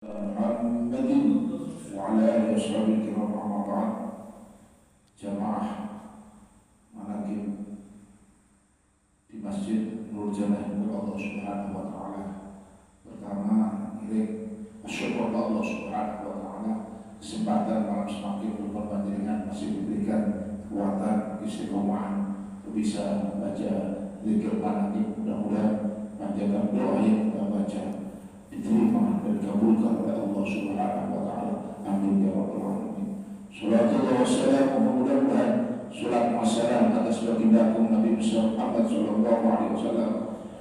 محمد وعلى آله وصحبه الكرام أما بعد. Jamaah manaqib di Masjid Nur Jannah Allah Subhanahu wa taala. Pertama, syukur Allah Subhanahu wa taala kesempatan malam semakin berpanjang masih diberikan kekuatan istiqomahan bisa membaca zikir manaqib. Mudah-mudahan panjangkan doa yang kita baca diterima dan dikabulkan oleh Allah Subhanahu wa taala. Amin ya rabbal alamin. Sallallahu wasallam, mudah-mudahan salat wassalam atas baginda Nabi Muhammad sallallahu alaihi wasallam,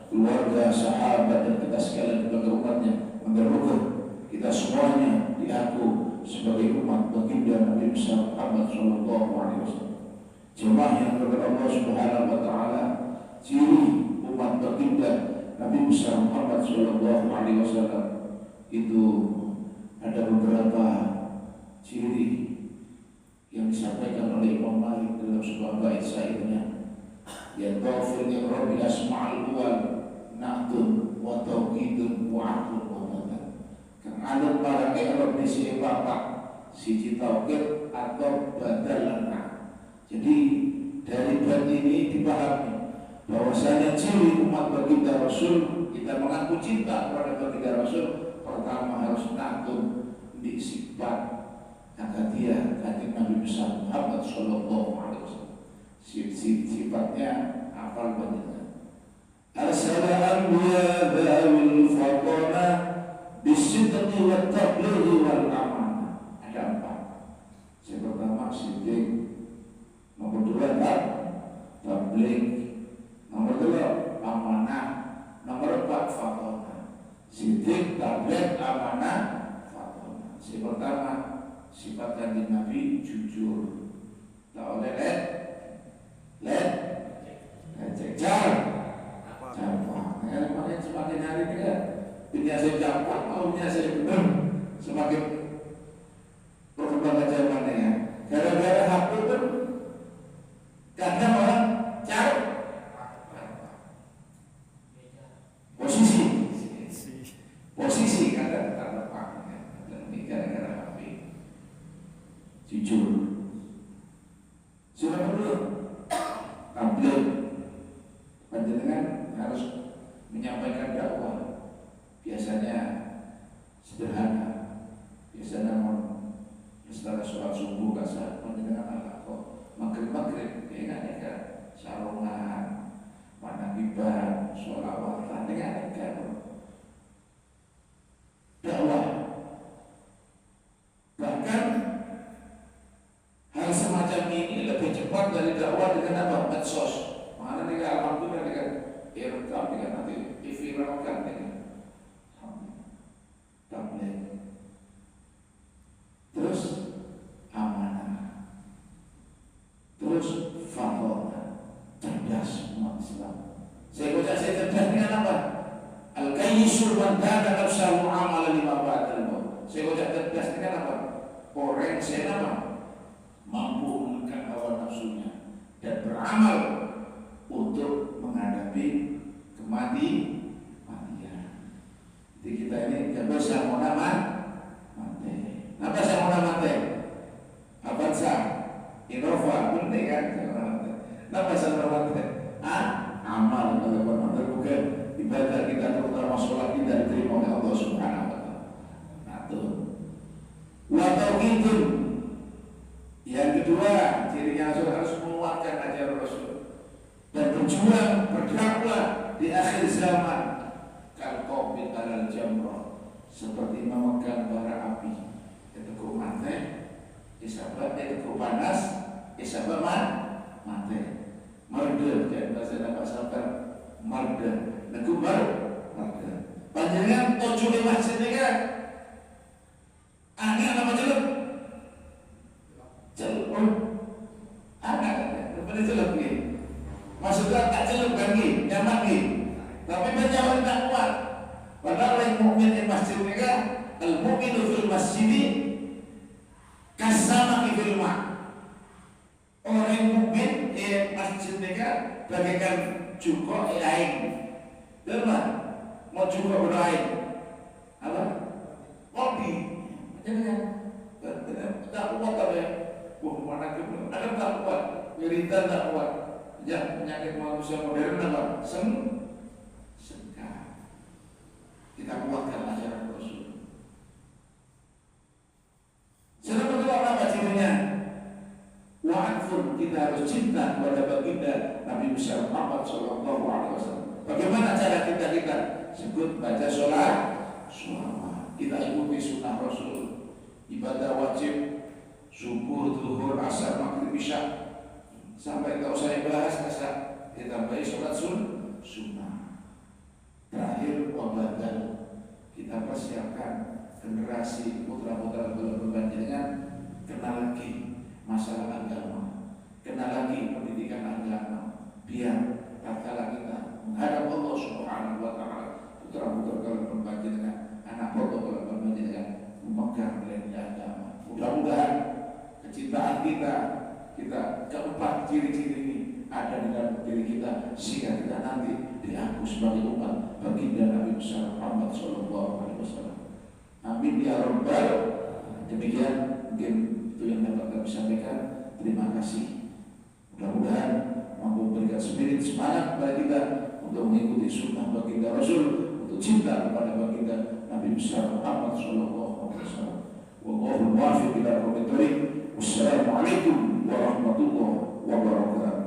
keluarga, sahabat dan kita sekalian sebagai umatnya, mengerukun kita semuanya diaku sebagai umat baginda Nabi Muhammad sallallahu alaihi wasallam. Jemaah yang berkat Allah Subhanahu wa taala, ciri umat baginda Nabi Muhammad sallallahu alaihi wasallam itu ada beberapa ciri yang disampaikan oleh Imam Malik dalam sebuah bait syairnya, ya tawfir ya rabbi asma'al uwal na'tun wa tawqidun wa aqlun wa badan. Kang adat para erot di si bapak siji tawqid atau badalan. Jadi dari bait ini dipahami bahwasanya ciri umat baginda Rasul, kita mengaku cinta kepada baginda Rasul, pertama harus na'tun di sifat kata dia kanjeng Nabi Muhammad sallallahu alaihi wasallam. Sifatnya hafal banyak. Arsalan anbiya dzawil fadana bisidqi wat tablighi wal amanah. Ada empat. Yang pertama siddiq, nomor dua tabligh, nomor dua amanah, nomor empat fadana. Siddiq, tabligh, amanah, fadana. Yang pertama sifat kanjeng Nabi jujur, tak oleh lecek, jampak. Makanya semakin hari ini kan punya saya jampak, maunya saya benar, semakin perkembangan zamannya ya. Gara-gara HP pun kadang orang cari posisi kadang terlepas dan ini gara-gara HP. Jujur. Sudah perlu tabligh, panjenengan harus menyampaikan dakwah. Biasanya sederhana. Biasanya setelah sholat subuh kasar panjenengan ala kok maghrib ya sarungan, manaqiban, sholawatan dengan dakwah. Bahkan hal semacam ini lebih cepat dari dakwah dengan apa? Medsos. Mana nih alhamdulillah dengan direkam dengan nanti diviralkan dengan tabligh. Terus amanah. Terus fadhila, cerdas umat Islam. Saya cerdas dengan apa? Al-kayyisul man dana nafsahu amala lima ba'dal maut. Saya cerdas dengan apa? Orang saya nama mampu menekan hawa nafsunya dan beramal untuk menghadapi kematian. Jadi kita ini jangan saya mau mati. Apa saya mau mati? Avanza, Innova, penting kan? Kenapa saya mau mati? Amal kalau benar bukan ibadah kita, terutama sholat kita diterima oleh Allah Subhanahu wa taala. Nah tuh. Wa tauhidun. Yang kedua, cirinya harus menguatkan ajaran Rasul dan berjuang berdakwah di akhir zaman. Kalqobit alal jamrah, seperti memegang bara api. Keteguh mati, isabat keteguh panas, isabat mati. Merde, dan bahasa Arab sabar merde, neguh merde. Panjenengan tujuh di masjid ini kan? Angin apa celup? Celup, anak, daripada celup ni. Maksudnya tak celup kan ni, nyaman ni. Tapi banyak orang tak kuat. Padahal orang mukmin di masjid ni kan, al-mu'minu fil masjid kasama fil ma'. Orang mukmin di masjid ni kan bagaikan cukup air. Betul tak? Mau cukup berair. Apa? Oh Tak kuat tapi mana ada tak kuat, wiridan tak kuat. Ya penyakit manusia modern apa? Sengkak. Kita kuatkan ajaran Rasul. Sudah betul apa cirinya? Wa'afun, kita harus cinta kepada baginda Nabi besar Muhammad Sallallahu Alaihi Wasallam. Bagaimana cara kita sebut baca sholat? Kita ikuti sunnah Rasul. Ibadah wajib subuh, zuhur, asar, maghrib, isya. Sampai kalau saya bahas asar, kita baik sholat sunnah. Terakhir wabadan, kita persiapkan generasi putra-putra berbanjirnya kenal lagi masalah agama, kenal lagi pendidikan agama, biar tatkala kita menghadap Allah Subhanahu Wa Taala, putra-putra kalau berbanjirnya, anak pokok kalau berbanjirnya memegang nilai agama. Mudah-mudahan kecintaan kita keempat ciri-ciri ini ada di dalam diri kita sehingga kita nanti diaku sebagai umat baginda Nabi besar Muhammad Sallallahu Alaihi Wasallam. Amin ya Rabbal. Demikian mungkin itu yang dapat kami sampaikan. Terima kasih. Mudah-mudahan mampu memberikan spirit semangat kepada kita untuk mengikuti sunnah baginda Rasul, untuk cinta kepada baginda Nabi besar Muhammad Sallallahu Alaihi Wasallam. Wallahu muwaffiq ila aqwamit thoriq. Wassalamualaikum warahmatullahi wabarakatuh.